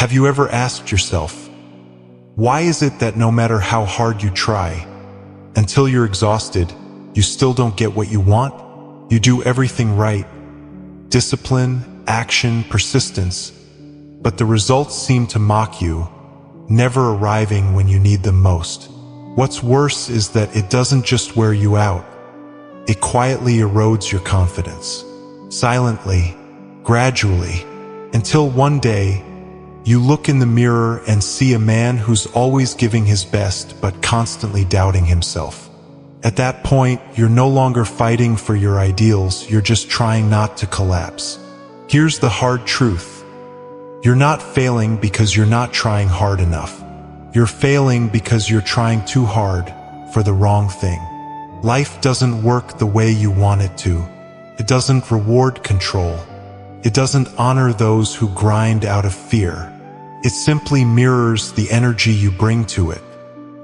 Have you ever asked yourself, why is it that no matter how hard you try, until you're exhausted, you still don't get what you want? You do everything right, discipline, action, persistence, but the results seem to mock you, never arriving when you need them most. What's worse is that it doesn't just wear you out, it quietly erodes your confidence. Silently, gradually, until one day, you look in the mirror and see a man who's always giving his best but constantly doubting himself. At that point, you're no longer fighting for your ideals, you're just trying not to collapse. Here's the hard truth. You're not failing because you're not trying hard enough. You're failing because you're trying too hard for the wrong thing. Life doesn't work the way you want it to. It doesn't reward control. It doesn't honor those who grind out of fear. It simply mirrors the energy you bring to it.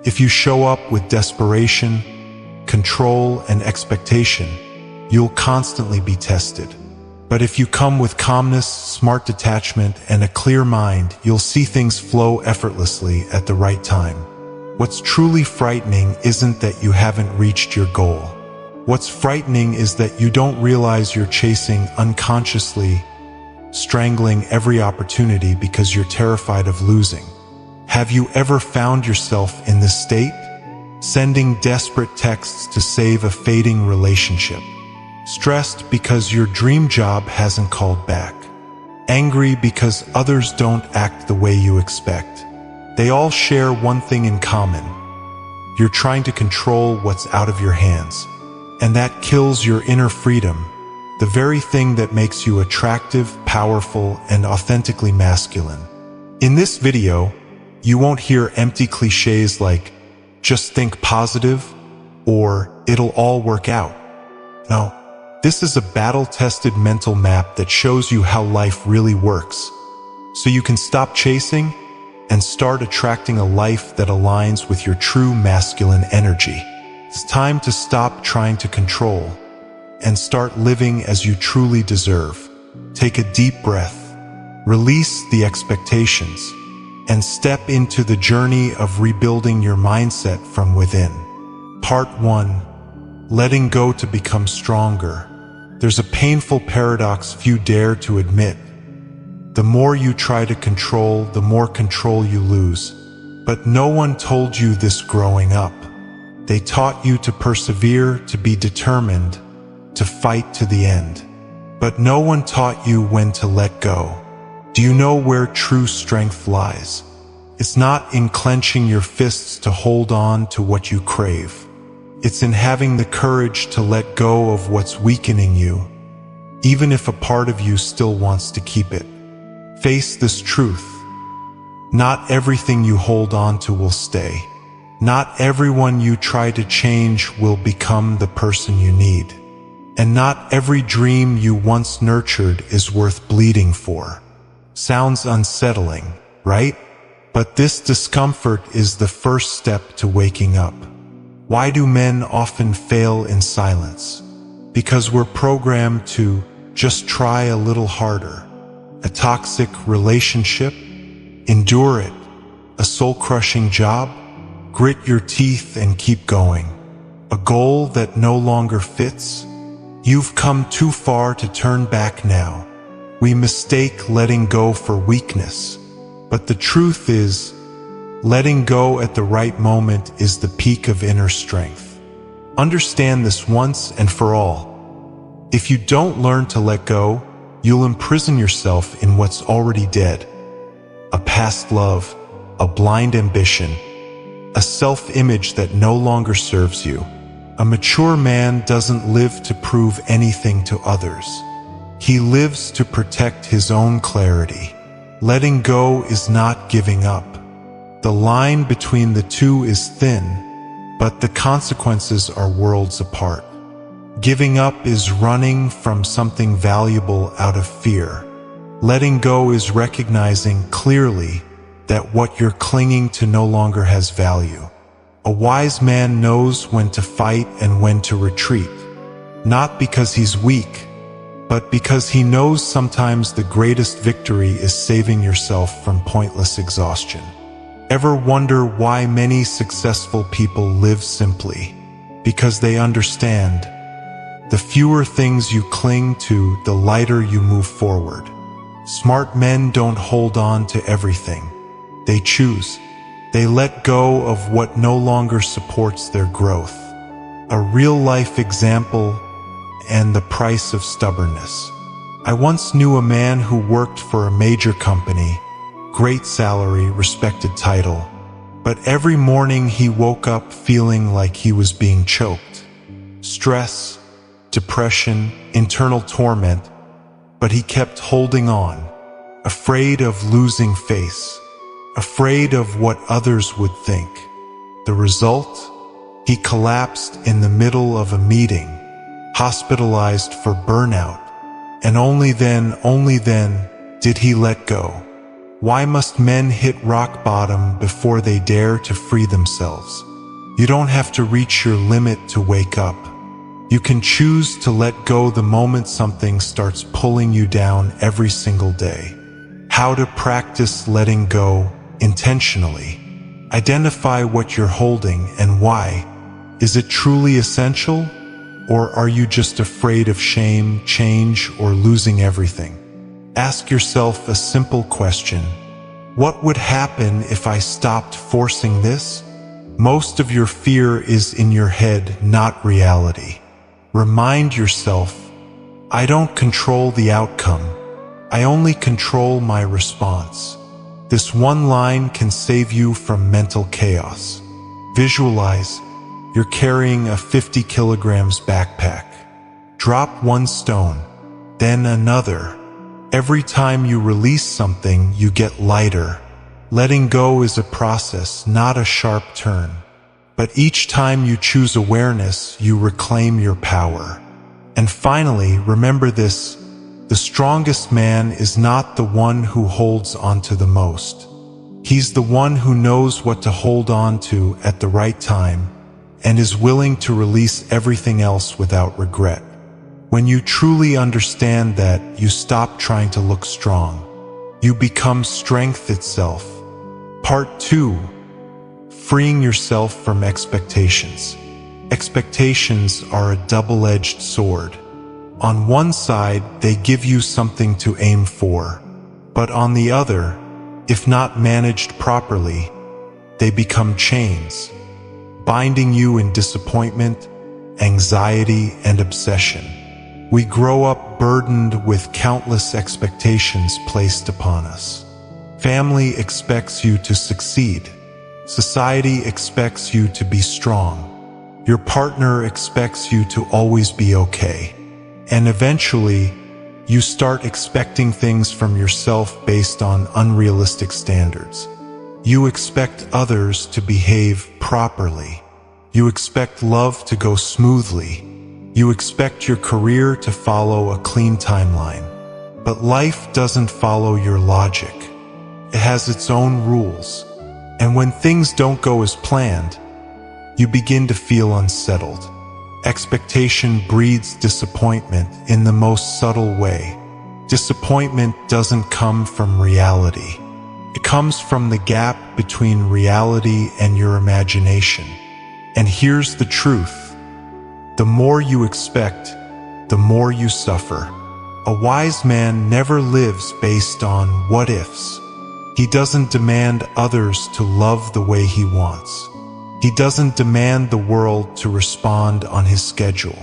If you show up with desperation, control, and expectation, you'll constantly be tested. But if you come with calmness, smart detachment, and a clear mind, you'll see things flow effortlessly at the right time. What's truly frightening isn't that you haven't reached your goal. What's frightening is that you don't realize you're chasing unconsciously, strangling every opportunity because you're terrified of losing. Have you ever found yourself in this state? Sending desperate texts to save a fading relationship. Stressed because your dream job hasn't called back. Angry because others don't act the way you expect. They all share one thing in common. You're trying to control what's out of your hands. And that kills your inner freedom, the very thing that makes you attractive, powerful, and authentically masculine. In this video, you won't hear empty cliches like, just think positive, or it'll all work out. No, this is a battle-tested mental map that shows you how life really works, so you can stop chasing and start attracting a life that aligns with your true masculine energy. It's time to stop trying to control and start living as you truly deserve. Take a deep breath, release the expectations, and step into the journey of rebuilding your mindset from within. Part 1. Letting go to become stronger. There's a painful paradox few dare to admit. The more you try to control, the more control you lose. But no one told you this growing up. They taught you to persevere, to be determined, to fight to the end. But no one taught you when to let go. Do you know where true strength lies? It's not in clenching your fists to hold on to what you crave. It's in having the courage to let go of what's weakening you, even if a part of you still wants to keep it. Face this truth. Not everything you hold on to will stay. Not everyone you try to change will become the person you need. And not every dream you once nurtured is worth bleeding for. Sounds unsettling, right? But this discomfort is the first step to waking up. Why do men often fail in silence? Because we're programmed to just try a little harder. A toxic relationship? Endure it. A soul-crushing job? Grit your teeth and keep going. A goal that no longer fits? You've come too far to turn back now. We mistake letting go for weakness. But the truth is, letting go at the right moment is the peak of inner strength. Understand this once and for all. If you don't learn to let go, you'll imprison yourself in what's already dead. A past love, a blind ambition, a self-image that no longer serves you. A mature man doesn't live to prove anything to others. He lives to protect his own clarity. Letting go is not giving up. The line between the two is thin, but the consequences are worlds apart. Giving up is running from something valuable out of fear. Letting go is recognizing clearly that what you're clinging to no longer has value. A wise man knows when to fight and when to retreat, not because he's weak, but because he knows sometimes the greatest victory is saving yourself from pointless exhaustion. Ever wonder why many successful people live simply? Because they understand, the fewer things you cling to, the lighter you move forward. Smart men don't hold on to everything. They choose. They let go of what no longer supports their growth. A real-life example and the price of stubbornness. I once knew a man who worked for a major company, great salary, respected title, but every morning he woke up feeling like he was being choked. Stress, depression, internal torment, but he kept holding on, afraid of losing face, afraid of what others would think. The result? He collapsed in the middle of a meeting, hospitalized for burnout, and only then did he let go. Why must men hit rock bottom before they dare to free themselves? You don't have to reach your limit to wake up. You can choose to let go the moment something starts pulling you down every single day. How to practice letting go intentionally. Identify what you're holding and why. Is it truly essential? Or are you just afraid of shame, change, or losing everything? Ask yourself a simple question. What would happen if I stopped forcing this? Most of your fear is in your head, not reality. Remind yourself, I don't control the outcome. I only control my response. This one line can save you from mental chaos. Visualize, you're carrying a 50 kilograms backpack. Drop one stone, then another. Every time you release something, you get lighter. Letting go is a process, not a sharp turn. But each time you choose awareness, you reclaim your power. And finally, remember this: the strongest man is not the one who holds onto the most. He's the one who knows what to hold on to at the right time and is willing to release everything else without regret. When you truly understand that, you stop trying to look strong. You become strength itself. Part 2. Freeing yourself from expectations. Expectations are a double-edged sword. On one side, they give you something to aim for, but on the other, if not managed properly, they become chains, binding you in disappointment, anxiety, and obsession. We grow up burdened with countless expectations placed upon us. Family expects you to succeed. Society expects you to be strong. Your partner expects you to always be okay. And eventually, you start expecting things from yourself based on unrealistic standards. You expect others to behave properly. You expect love to go smoothly. You expect your career to follow a clean timeline. But life doesn't follow your logic. It has its own rules. And when things don't go as planned, you begin to feel unsettled. Expectation breeds disappointment in the most subtle way. Disappointment doesn't come from reality. It comes from the gap between reality and your imagination. And here's the truth. The more you expect, the more you suffer. A wise man never lives based on what-ifs. He doesn't demand others to love the way he wants. He doesn't demand the world to respond on his schedule.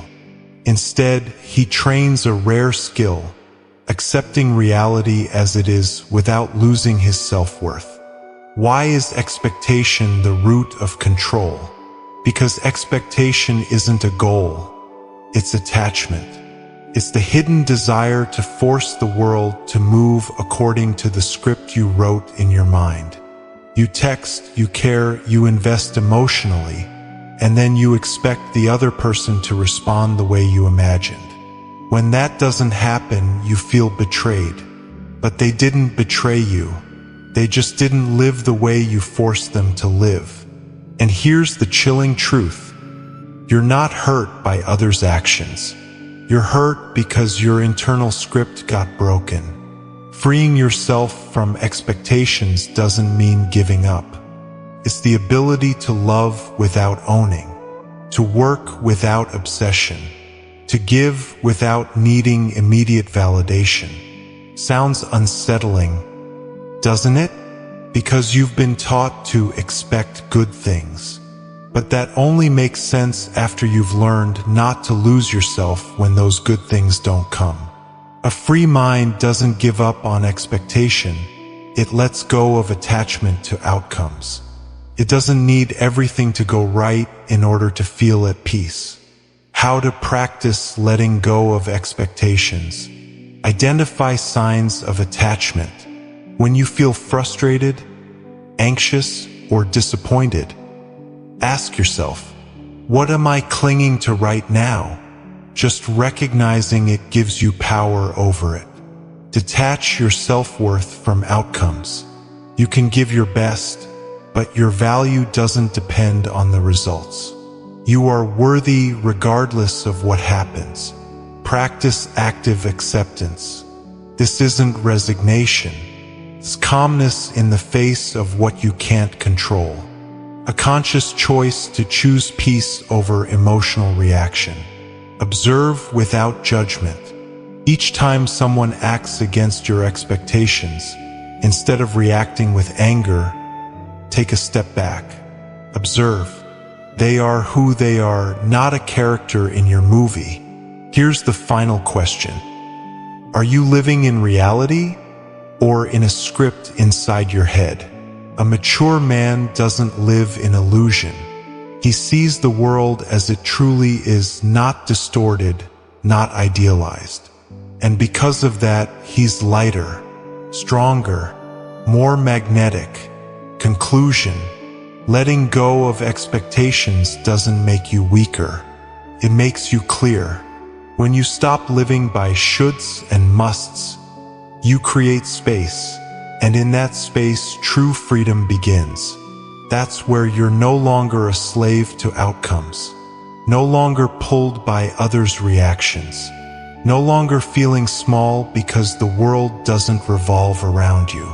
Instead, he trains a rare skill, accepting reality as it is without losing his self-worth. Why is expectation the root of control? Because expectation isn't a goal, it's attachment. It's the hidden desire to force the world to move according to the script you wrote in your mind. You text, you care, you invest emotionally, and then you expect the other person to respond the way you imagined. When that doesn't happen, you feel betrayed. But they didn't betray you. They just didn't live the way you forced them to live. And here's the chilling truth. You're not hurt by others' actions. You're hurt because your internal script got broken. Freeing yourself from expectations doesn't mean giving up. It's the ability to love without owning, to work without obsession, to give without needing immediate validation. Sounds unsettling, doesn't it? Because you've been taught to expect good things. But that only makes sense after you've learned not to lose yourself when those good things don't come. A free mind doesn't give up on expectation. It lets go of attachment to outcomes. It doesn't need everything to go right in order to feel at peace. How to practice letting go of expectations. Identify signs of attachment. When you feel frustrated, anxious, or disappointed, ask yourself, what am I clinging to right now? Just recognizing it gives you power over it. Detach your self-worth from outcomes. You can give your best, but your value doesn't depend on the results. You are worthy regardless of what happens. Practice active acceptance. This isn't resignation. It's calmness in the face of what you can't control. A conscious choice to choose peace over emotional reaction. Observe without judgment. Each time someone acts against your expectations, instead of reacting with anger, take a step back. Observe. They are who they are, not a character in your movie. Here's the final question. Are you living in reality or in a script inside your head? A mature man doesn't live in illusion. He sees the world as it truly is, not distorted, not idealized. And because of that, he's lighter, stronger, more magnetic. Conclusion: letting go of expectations doesn't make you weaker. It makes you clear. When you stop living by shoulds and musts, you create space, and in that space, true freedom begins. That's where you're no longer a slave to outcomes, no longer pulled by others' reactions, no longer feeling small because the world doesn't revolve around you.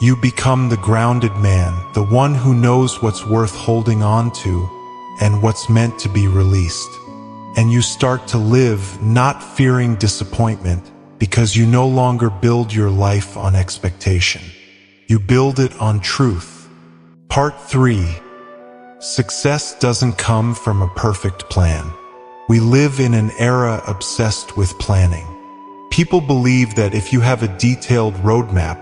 You become the grounded man, the one who knows what's worth holding on to and what's meant to be released. And you start to live not fearing disappointment because you no longer build your life on expectation. You build it on truth. Part 3. Success doesn't come from a perfect plan. We live in an era obsessed with planning. People believe that if you have a detailed roadmap,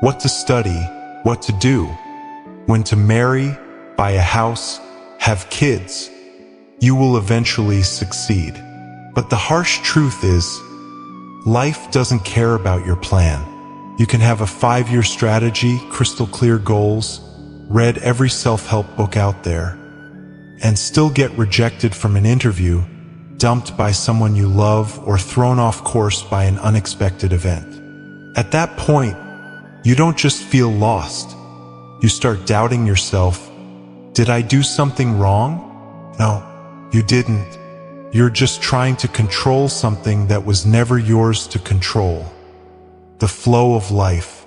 what to study, what to do, when to marry, buy a house, have kids, you will eventually succeed. But the harsh truth is, life doesn't care about your plan. You can have a 5-year strategy, crystal clear goals, read every self-help book out there, and still get rejected from an interview, dumped by someone you love, or thrown off course by an unexpected event. At that point, you don't just feel lost. You start doubting yourself. Did I do something wrong? No, you didn't. You're just trying to control something that was never yours to control. The flow of life.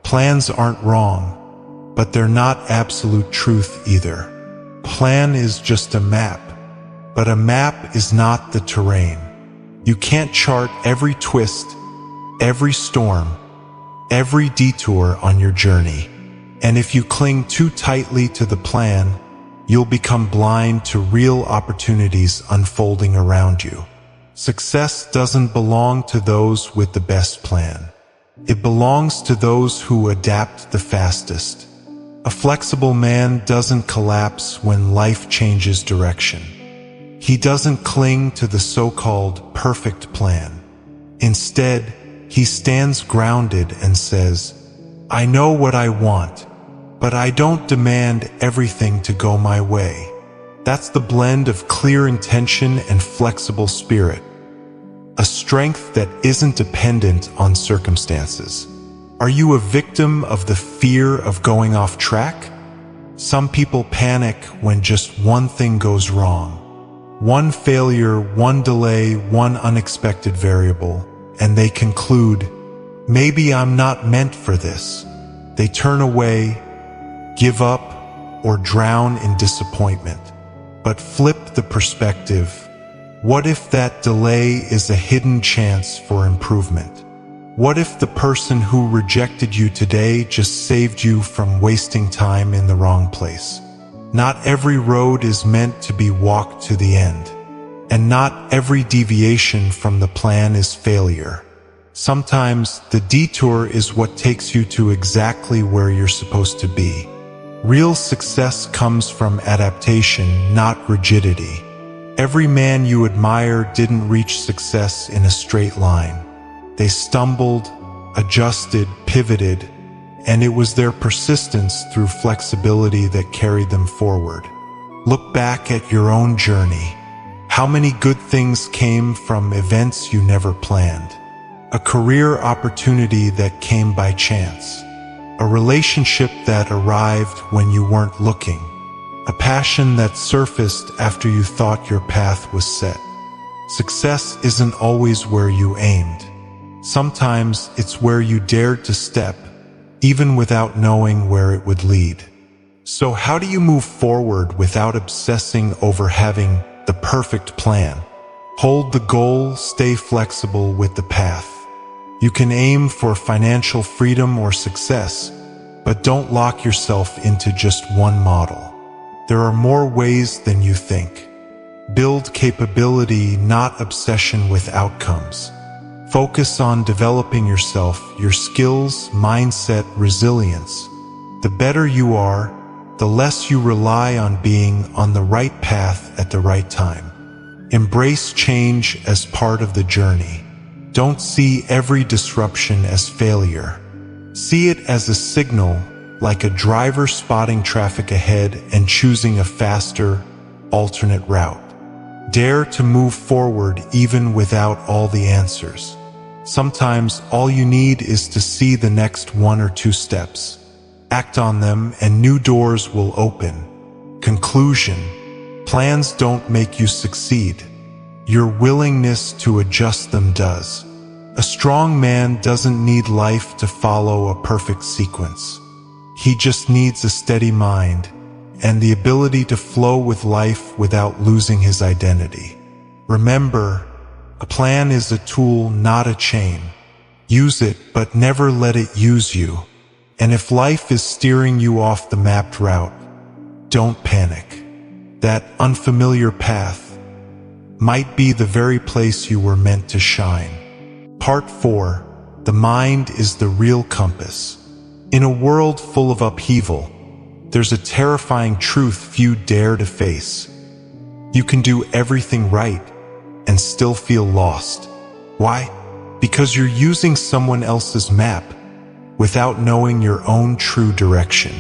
Plans aren't wrong, but they're not absolute truth either. Plan is just a map, but a map is not the terrain. You can't chart every twist, every storm, every detour on your journey. And if you cling too tightly to the plan, you'll become blind to real opportunities unfolding around you. Success doesn't belong to those with the best plan. It belongs to those who adapt the fastest. A flexible man doesn't collapse when life changes direction. He doesn't cling to the so-called perfect plan. Instead, he stands grounded and says, I know what I want, but I don't demand everything to go my way. That's the blend of clear intention and flexible spirit. A strength that isn't dependent on circumstances. Are you a victim of the fear of going off track? Some people panic when just one thing goes wrong. One failure, one delay, one unexpected variable, and they conclude, maybe I'm not meant for this. They turn away, give up, or drown in disappointment. But flip the perspective. What if that delay is a hidden chance for improvement? What if the person who rejected you today just saved you from wasting time in the wrong place? Not every road is meant to be walked to the end, and not every deviation from the plan is failure. Sometimes the detour is what takes you to exactly where you're supposed to be. Real success comes from adaptation, not rigidity. Every man you admire didn't reach success in a straight line. They stumbled, adjusted, pivoted, and it was their persistence through flexibility that carried them forward. Look back at your own journey. How many good things came from events you never planned? A career opportunity that came by chance. A relationship that arrived when you weren't looking. A passion that surfaced after you thought your path was set. Success isn't always where you aimed. Sometimes it's where you dared to step, even without knowing where it would lead. So how do you move forward without obsessing over having the perfect plan? Hold the goal, stay flexible with the path. You can aim for financial freedom or success, but don't lock yourself into just one model. There are more ways than you think. Build capability, not obsession with outcomes. Focus on developing yourself, your skills, mindset, resilience. The better you are, the less you rely on being on the right path at the right time. Embrace change as part of the journey. Don't see every disruption as failure. See it as a signal, like a driver spotting traffic ahead and choosing a faster, alternate route. Dare to move forward even without all the answers. Sometimes all you need is to see the next 1 or 2 steps. Act on them and new doors will open. Conclusion: plans don't make you succeed. Your willingness to adjust them does. A strong man doesn't need life to follow a perfect sequence. He just needs a steady mind and the ability to flow with life without losing his identity. Remember, a plan is a tool, not a chain. Use it, but never let it use you. And if life is steering you off the mapped route, don't panic. That unfamiliar path might be the very place you were meant to shine. Part 4. The mind is the real compass. In a world full of upheaval, there's a terrifying truth few dare to face. You can do everything right and still feel lost. Why? Because you're using someone else's map without knowing your own true direction.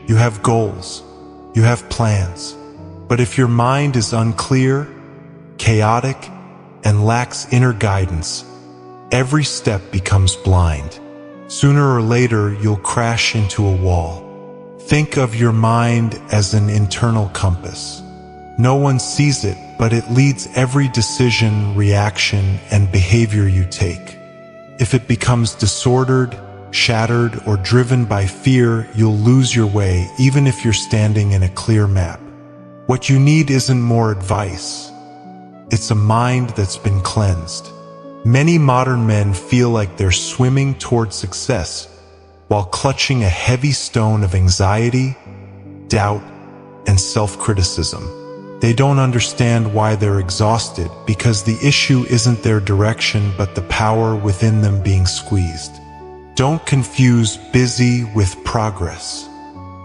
You have goals, you have plans, but if your mind is unclear, chaotic, and lacks inner guidance, every step becomes blind. Sooner or later, you'll crash into a wall. Think of your mind as an internal compass. No one sees it, but it leads every decision, reaction, and behavior you take. If it becomes disordered, shattered, or driven by fear, you'll lose your way, even if you're standing in a clear map. What you need isn't more advice. It's a mind that's been cleansed. Many modern men feel like they're swimming toward success while clutching a heavy stone of anxiety, doubt, and self-criticism. They don't understand why they're exhausted, because the issue isn't their direction but the power within them being squeezed. Don't confuse busy with progress.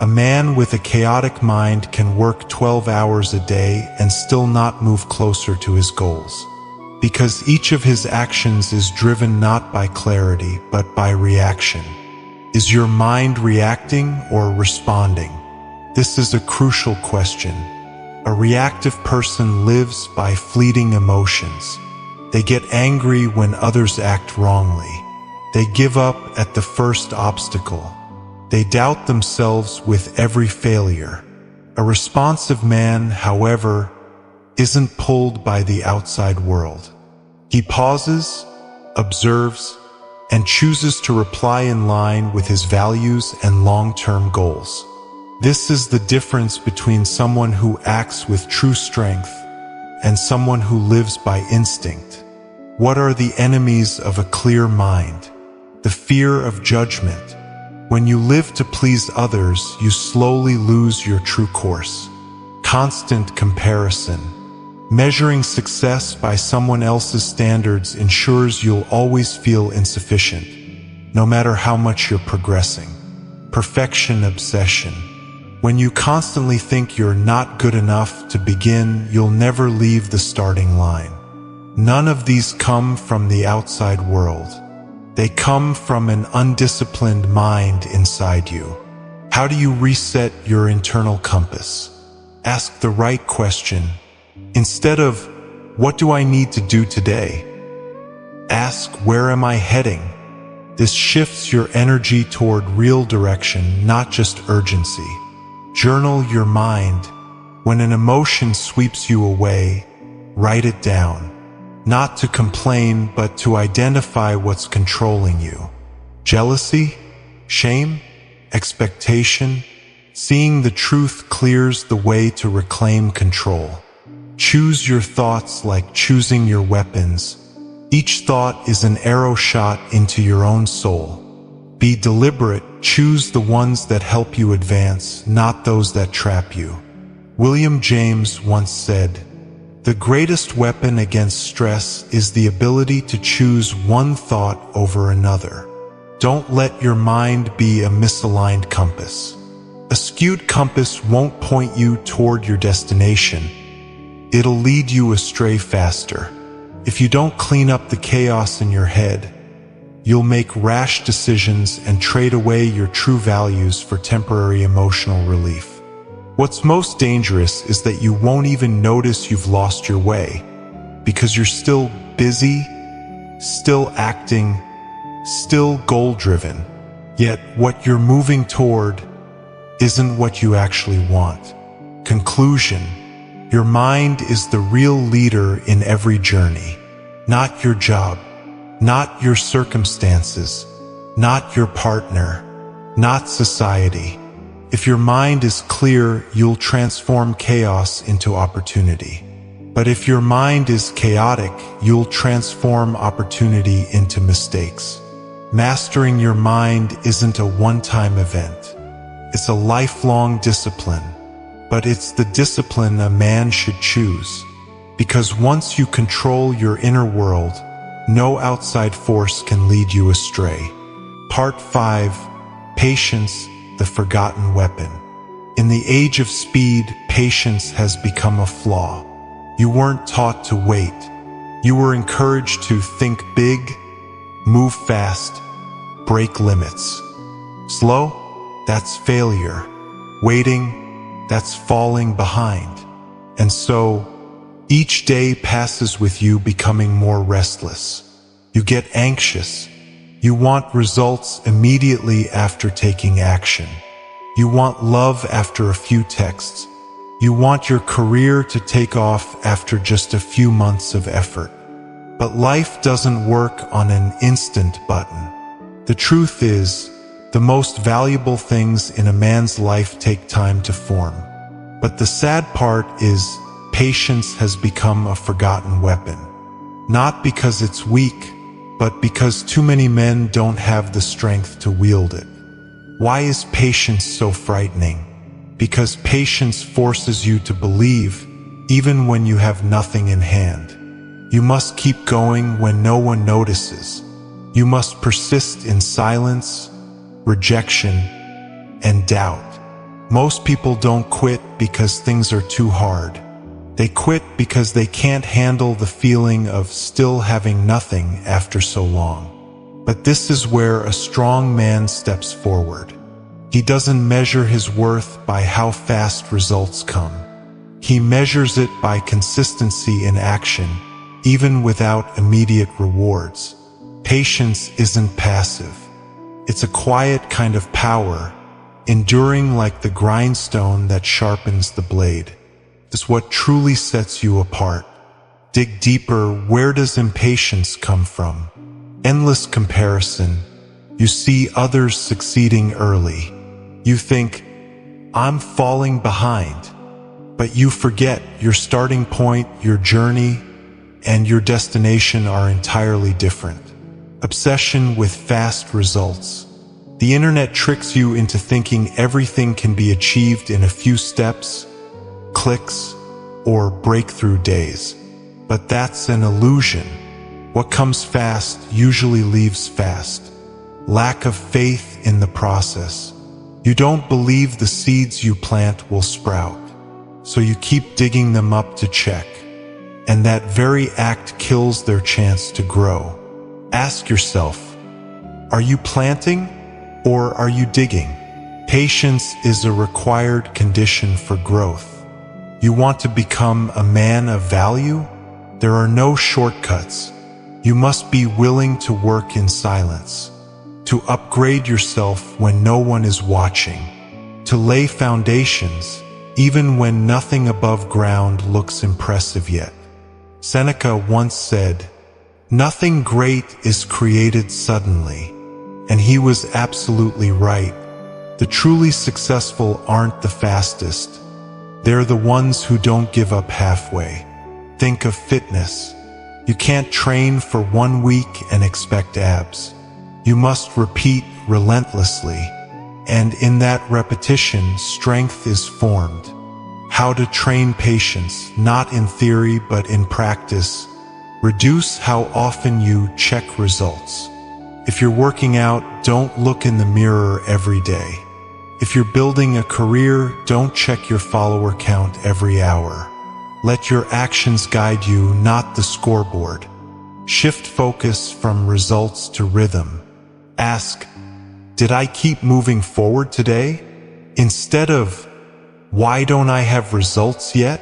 A man with a chaotic mind can work 12 hours a day and still not move closer to his goals, because each of his actions is driven not by clarity but by reaction. Is your mind reacting or responding? This is a crucial question. A reactive person lives by fleeting emotions. They get angry when others act wrongly. They give up at the first obstacle. They doubt themselves with every failure. A responsive man, however, isn't pulled by the outside world. He pauses, observes, and chooses to reply in line with his values and long-term goals. This is the difference between someone who acts with true strength and someone who lives by instinct. What are the enemies of a clear mind? The fear of judgment. When you live to please others, you slowly lose your true course. Constant comparison. Measuring success by someone else's standards ensures you'll always feel insufficient, no matter how much you're progressing. Perfection obsession. When you constantly think you're not good enough to begin, you'll never leave the starting line. None of these come from the outside world. They come from an undisciplined mind inside you. How do you reset your internal compass? Ask the right question. Instead of, what do I need to do today? Ask, where am I heading? This shifts your energy toward real direction, not just urgency. Journal your mind. When an emotion sweeps you away, write it down. Not to complain, but to identify what's controlling you. Jealousy? Shame? Expectation? Seeing the truth clears the way to reclaim control. Choose your thoughts like choosing your weapons. Each thought is an arrow shot into your own soul. Be deliberate, choose the ones that help you advance, not those that trap you. William James once said, "The greatest weapon against stress is the ability to choose one thought over another." Don't let your mind be a misaligned compass. A skewed compass won't point you toward your destination. It'll lead you astray faster. If you don't clean up the chaos in your head, you'll make rash decisions and trade away your true values for temporary emotional relief. What's most dangerous is that you won't even notice you've lost your way, because you're still busy, still acting, still goal-driven. Yet what you're moving toward isn't what you actually want. Conclusion: your mind is the real leader in every journey. Not your job, not your circumstances, not your partner, not society. If your mind is clear, you'll transform chaos into opportunity. But if your mind is chaotic, you'll transform opportunity into mistakes. Mastering your mind isn't a one-time event. It's a lifelong discipline. But it's the discipline a man should choose. Because once you control your inner world, no outside force can lead you astray. Part 5. Patience, the forgotten weapon. In the age of speed, patience has become a flaw. You weren't taught to wait. You were encouraged to think big, move fast, break limits. Slow? That's failure. Waiting? That's falling behind. And so, each day passes with you becoming more restless. You get anxious. You want results immediately after taking action. You want love after a few texts. You want your career to take off after just a few months of effort. But life doesn't work on an instant button. The truth is, the most valuable things in a man's life take time to form. But the sad part is, patience has become a forgotten weapon. Not because it's weak, but because too many men don't have the strength to wield it. Why is patience so frightening? Because patience forces you to believe, even when you have nothing in hand. You must keep going when no one notices. You must persist in silence, rejection, and doubt. Most people don't quit because things are too hard. They quit because they can't handle the feeling of still having nothing after so long. But this is where a strong man steps forward. He doesn't measure his worth by how fast results come. He measures it by consistency in action, even without immediate rewards. Patience isn't passive. It's a quiet kind of power, enduring like the grindstone that sharpens the blade. The is what truly sets you apart. Dig deeper. Where does impatience come from? Endless comparison. You see others succeeding early. You think, I'm falling behind. But you forget your starting point, your journey, and your destination are entirely different. Obsession with fast results. The internet tricks you into thinking everything can be achieved in a few steps, clicks, or breakthrough days. But that's an illusion. What comes fast usually leaves fast. Lack of faith in the process. You don't believe the seeds you plant will sprout, so you keep digging them up to check. And that very act kills their chance to grow. Ask yourself, are you planting or are you digging? Patience is a required condition for growth. You want to become a man of value? There are no shortcuts. You must be willing to work in silence, to upgrade yourself when no one is watching, to lay foundations even when nothing above ground looks impressive yet. Seneca once said, "Nothing great is created suddenly," and he was absolutely right. The truly successful aren't the fastest. They're the ones who don't give up halfway. Think of fitness. You can't train for 1 week and expect abs. You must repeat relentlessly, and in that repetition, strength is formed. How to train patience, not in theory but in practice. Reduce how often you check results. If you're working out, don't look in the mirror every day. If you're building a career, don't check your follower count every hour. Let your actions guide you, not the scoreboard. Shift focus from results to rhythm. Ask, did I keep moving forward today? Instead of, why don't I have results yet?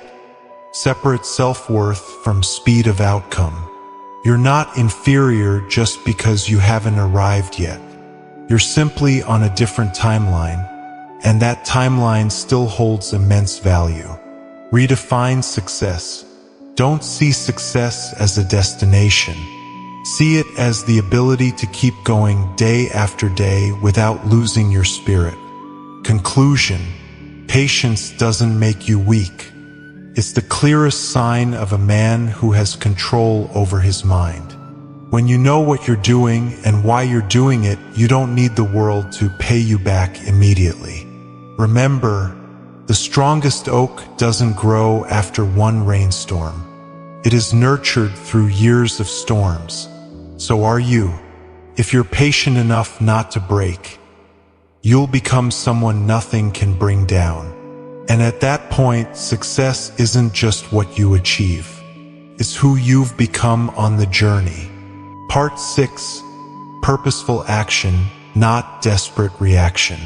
Separate self-worth from speed of outcome. You're not inferior just because you haven't arrived yet. You're simply on a different timeline, and that timeline still holds immense value. Redefine success. Don't see success as a destination. See it as the ability to keep going day after day without losing your spirit. Conclusion. Patience doesn't make you weak. It's the clearest sign of a man who has control over his mind. When you know what you're doing and why you're doing it, you don't need the world to pay you back immediately. Remember, the strongest oak doesn't grow after one rainstorm. It is nurtured through years of storms. So are you. If you're patient enough not to break, you'll become someone nothing can bring down. And at that point, success isn't just what you achieve. It's who you've become on the journey. Part 6. Purposeful action, not desperate reaction.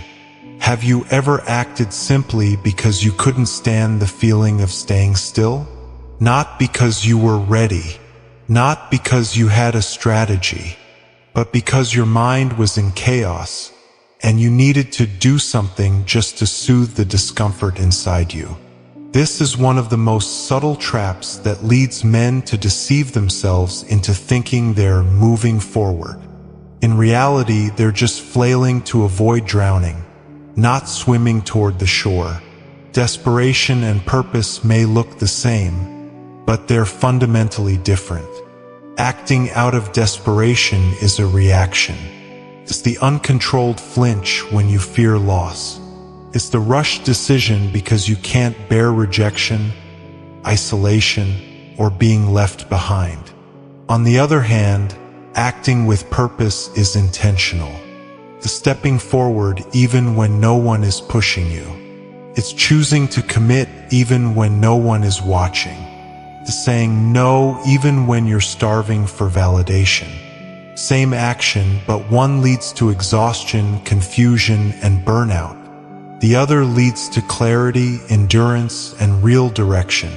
Have you ever acted simply because you couldn't stand the feeling of staying still? Not because you were ready, not because you had a strategy, but because your mind was in chaos, and you needed to do something just to soothe the discomfort inside you. This is one of the most subtle traps that leads men to deceive themselves into thinking they're moving forward. In reality, they're just flailing to avoid drowning, not swimming toward the shore. Desperation and purpose may look the same, but they're fundamentally different. Acting out of desperation is a reaction. It's the uncontrolled flinch when you fear loss. It's the rushed decision because you can't bear rejection, isolation, or being left behind. On the other hand, acting with purpose is intentional. The stepping forward even when no one is pushing you. It's choosing to commit even when no one is watching. The saying no even when you're starving for validation. Same action, but one leads to exhaustion, confusion, and burnout. The other leads to clarity, endurance, and real direction.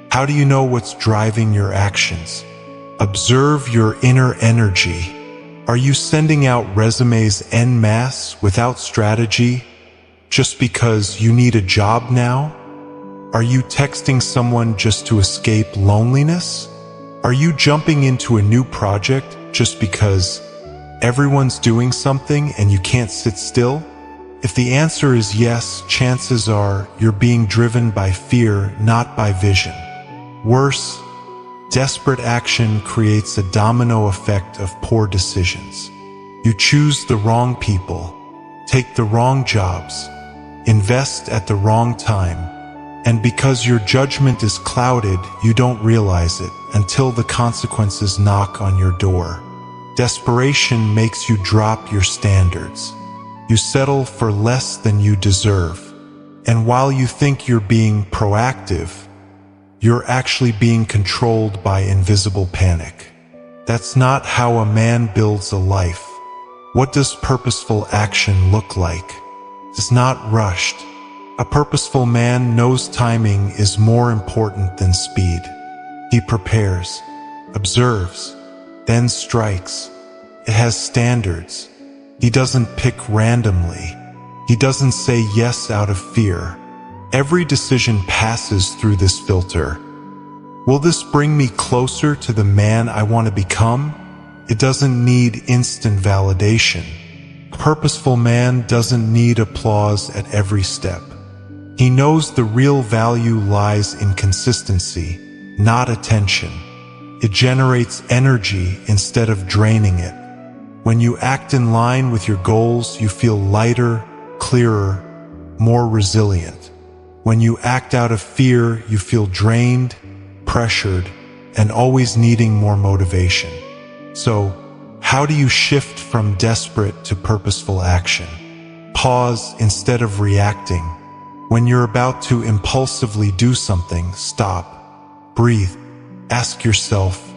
How do you know what's driving your actions? Observe your inner energy. Are you sending out resumes en masse without strategy, just because you need a job now? Are you texting someone just to escape loneliness? Are you jumping into a new project just because everyone's doing something and you can't sit still? If the answer is yes, chances are you're being driven by fear, not by vision. Worse, desperate action creates a domino effect of poor decisions. You choose the wrong people, take the wrong jobs, invest at the wrong time, and because your judgment is clouded, you don't realize it until the consequences knock on your door. Desperation makes you drop your standards. You settle for less than you deserve. And while you think you're being proactive, you're actually being controlled by invisible panic. That's not how a man builds a life. What does purposeful action look like? It's not rushed. A purposeful man knows timing is more important than speed. He prepares, observes, then strikes. It has standards. He doesn't pick randomly. He doesn't say yes out of fear. Every decision passes through this filter. Will this bring me closer to the man I want to become? It doesn't need instant validation. A purposeful man doesn't need applause at every step. He knows the real value lies in consistency, not attention. It generates energy instead of draining it. When you act in line with your goals, you feel lighter, clearer, more resilient. When you act out of fear, you feel drained, pressured, and always needing more motivation. So, how do you shift from desperate to purposeful action? Pause instead of reacting. When you're about to impulsively do something, stop, breathe, ask yourself,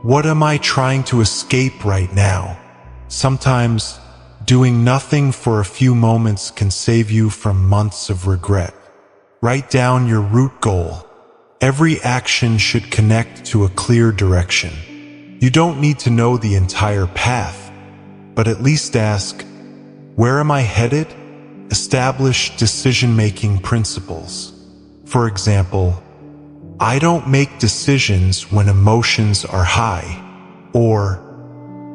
what am I trying to escape right now? Sometimes, doing nothing for a few moments can save you from months of regret. Write down your root goal. Every action should connect to a clear direction. You don't need to know the entire path, but at least ask, where am I headed? Establish decision-making principles. For example, I don't make decisions when emotions are high, or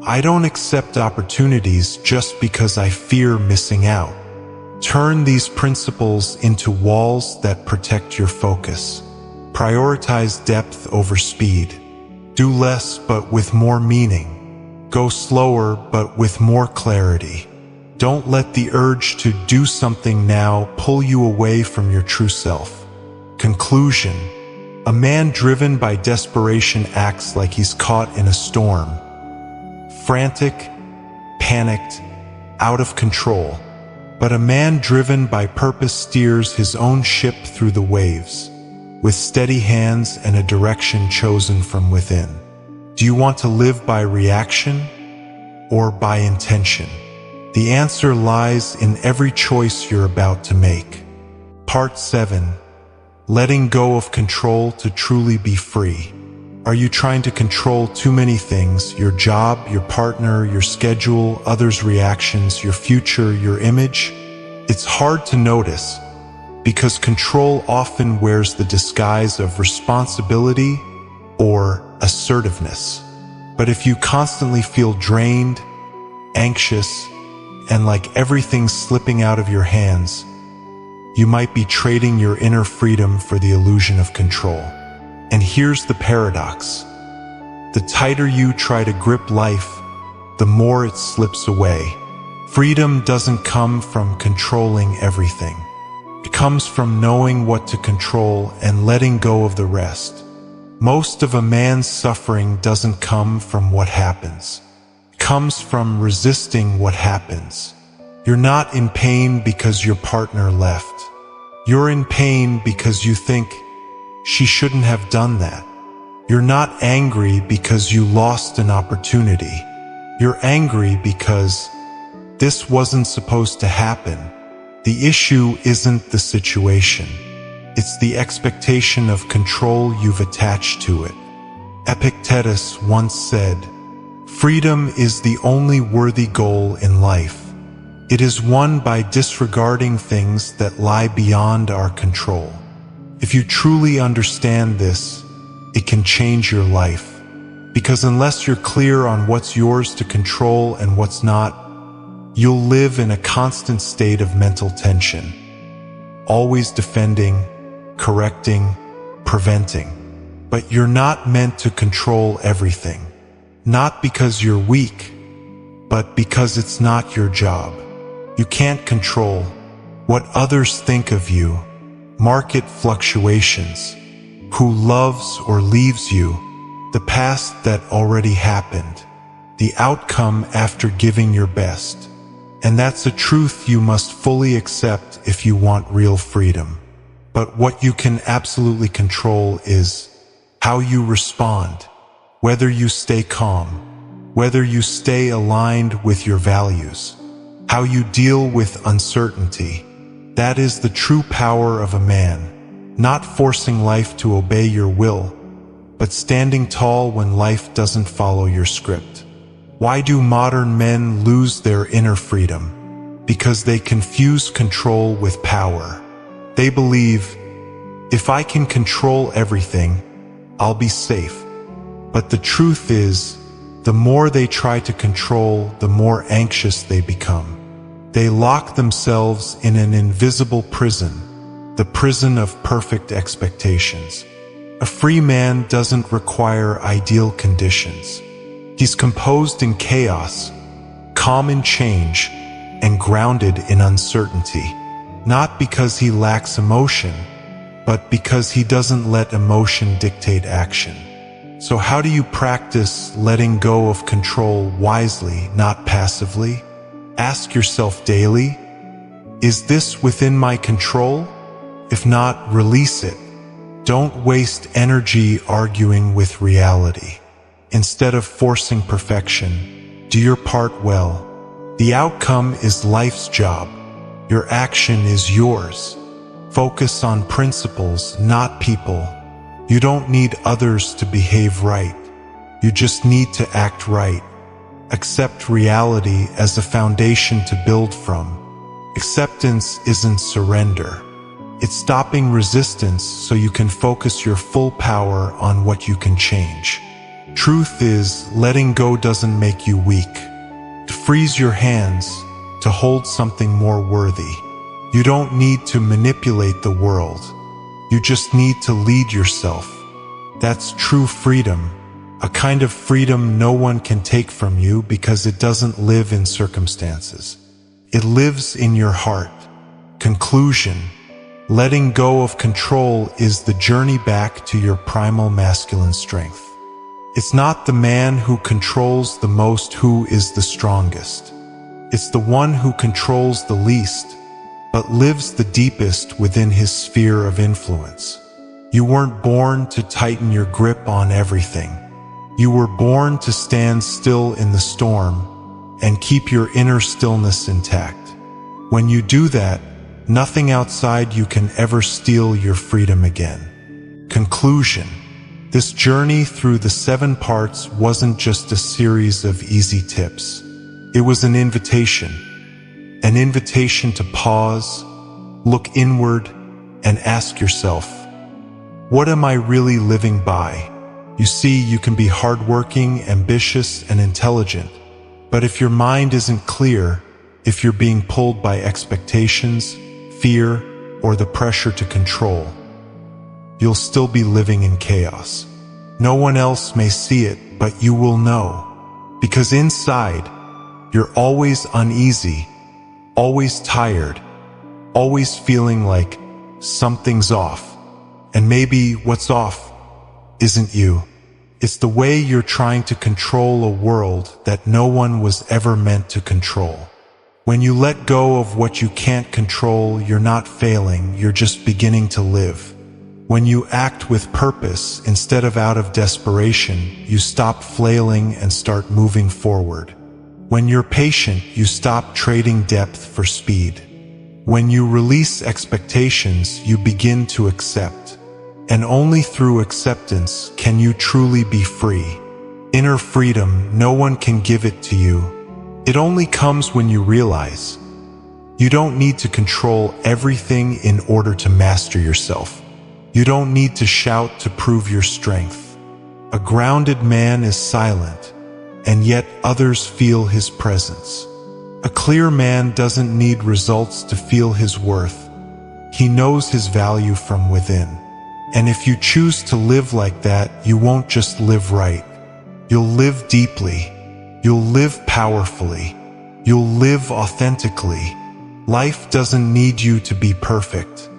I don't accept opportunities just because I fear missing out. Turn these principles into walls that protect your focus. Prioritize depth over speed. Do less but with more meaning. Go slower but with more clarity. Don't let the urge to do something now pull you away from your true self. Conclusion: a man driven by desperation acts like he's caught in a storm. Frantic, panicked, out of control. But a man driven by purpose steers his own ship through the waves, with steady hands and a direction chosen from within. Do you want to live by reaction or by intention? The answer lies in every choice you're about to make. Part 7. Letting go of control to truly be free. Are you trying to control too many things? Your job, your partner, your schedule, others' reactions, your future, your image? It's hard to notice because control often wears the disguise of responsibility or assertiveness. But if you constantly feel drained, anxious, and like everything's slipping out of your hands, you might be trading your inner freedom for the illusion of control. And here's the paradox. The tighter you try to grip life, the more it slips away. Freedom doesn't come from controlling everything. It comes from knowing what to control and letting go of the rest. Most of a man's suffering doesn't come from what happens. It comes from resisting what happens. You're not in pain because your partner left. You're in pain because you think, she shouldn't have done that. You're not angry because you lost an opportunity. You're angry because this wasn't supposed to happen. The issue isn't the situation. It's the expectation of control you've attached to it. Epictetus once said, "Freedom is the only worthy goal in life. It is won by disregarding things that lie beyond our control." If you truly understand this, it can change your life. Because unless you're clear on what's yours to control and what's not, you'll live in a constant state of mental tension, always defending, correcting, preventing. But you're not meant to control everything. Not because you're weak, but because it's not your job. You can't control what others think of you, market fluctuations, who loves or leaves you, the past that already happened, the outcome after giving your best. And that's a truth you must fully accept if you want real freedom. But what you can absolutely control is how you respond, whether you stay calm, whether you stay aligned with your values, how you deal with uncertainty. That is the true power of a man, not forcing life to obey your will, but standing tall when life doesn't follow your script. Why do modern men lose their inner freedom? Because they confuse control with power. They believe, if I can control everything, I'll be safe. But the truth is, the more they try to control, the more anxious they become. They lock themselves in an invisible prison, the prison of perfect expectations. A free man doesn't require ideal conditions. He's composed in chaos, calm in change, and grounded in uncertainty. Not because he lacks emotion, but because he doesn't let emotion dictate action. So how do you practice letting go of control wisely, not passively? Ask yourself daily, is this within my control? If not, release it. Don't waste energy arguing with reality. Instead of forcing perfection, do your part well. The outcome is life's job. Your action is yours. Focus on principles, not people. You don't need others to behave right. You just need to act right. Accept reality as a foundation to build from. Acceptance isn't surrender. It's stopping resistance so you can focus your full power on what you can change. Truth is, letting go doesn't make you weak. To freeze your hands, to hold something more worthy. You don't need to manipulate the world. You just need to lead yourself. That's true freedom. A kind of freedom no one can take from you because it doesn't live in circumstances. It lives in your heart. Conclusion: letting go of control is the journey back to your primal masculine strength. It's not the man who controls the most who is the strongest. It's the one who controls the least, but lives the deepest within his sphere of influence. You weren't born to tighten your grip on everything. You were born to stand still in the storm and keep your inner stillness intact. When you do that, nothing outside you can ever steal your freedom again. Conclusion: this journey through the 7 parts wasn't just a series of easy tips. It was an invitation to pause, look inward, and ask yourself, what am I really living by? You see, you can be hardworking, ambitious, and intelligent, but if your mind isn't clear, if you're being pulled by expectations, fear, or the pressure to control, you'll still be living in chaos. No one else may see it, but you will know. Because inside, you're always uneasy, always tired, always feeling like something's off. And maybe what's off isn't you. It's the way you're trying to control a world that no one was ever meant to control. When you let go of what you can't control, you're not failing, you're just beginning to live. When you act with purpose instead of out of desperation, you stop flailing and start moving forward. When you're patient, you stop trading depth for speed. When you release expectations, you begin to accept. And only through acceptance can you truly be free. Inner freedom, no one can give it to you. It only comes when you realize you don't need to control everything in order to master yourself. You don't need to shout to prove your strength. A grounded man is silent, and yet others feel his presence. A clear man doesn't need results to feel his worth. He knows his value from within. And if you choose to live like that, you won't just live right. You'll live deeply. You'll live powerfully. You'll live authentically. Life doesn't need you to be perfect.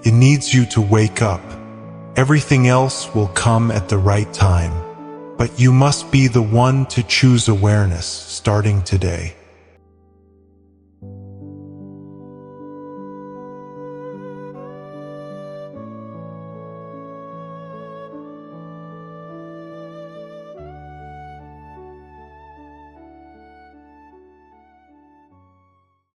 It needs you to wake up. Everything else will come at the right time. But you must be the one to choose awareness starting today.